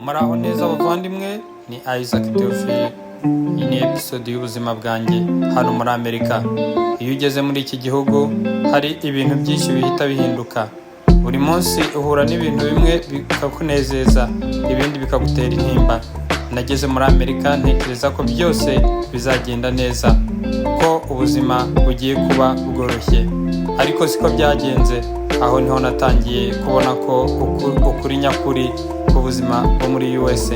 Muraho neza bavandimwe, ni Isaac Theophile. Iyi ni episode y'ubuzima bwanjye hano muri Amerika. Iyo ugeze muri iki gihugu hari ibintu byinshi bihita bihinduka. Buri munsi uhura n'ibintu bimwe bikakunezeza, ibindi bikagutera intimba. Nageze muri Amerika ntekereza ko byose bizagenda neza, ko ubuzima bugiye kuba bworoshye, ariko siko byagenze. Aho niho natangiye kubona ko ukuri nyakuri ku buzima bwo muri USA.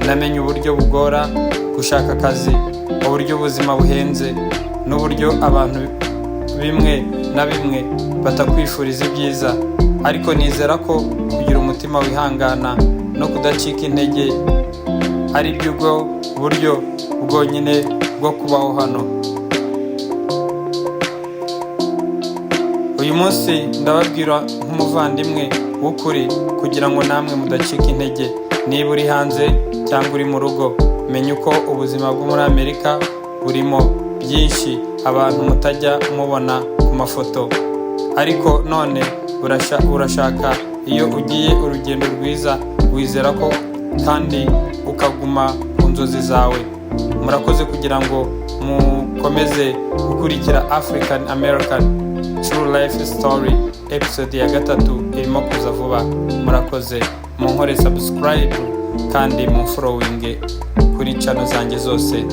Namenye uburyo bugora gushaka akazi, uburyo ubuzima buhenze, n'uburyo abantu bimwe na bimwe batakwifuriza ibyiza. Ariko nizera ko kugira umutima wihangana no kudacika intege ari byo buryo bwonyine bwo kubaho hano. Uyu munsi ndababwira nk'umuvandimwe w'ukuri kugira ngo namwe mudacika intege. Niba uri hanze cyangwa uri mu rugo, menya uko ubuzima bwo muri Amerika burimo byinshi abantu mutajya mubona ku mafoto, ariko none urashaka iyo ugiye urugendo rwiza wizera ko kandi ukaguma ku nzozi zawe. Murakoze kugira ngo mukomeze gukurikira African American True Life Story. Episode ya 3 irimo kuza vuba. Murakoze munkore subscribe kandi mumfollowing kuri channel zanjye zose.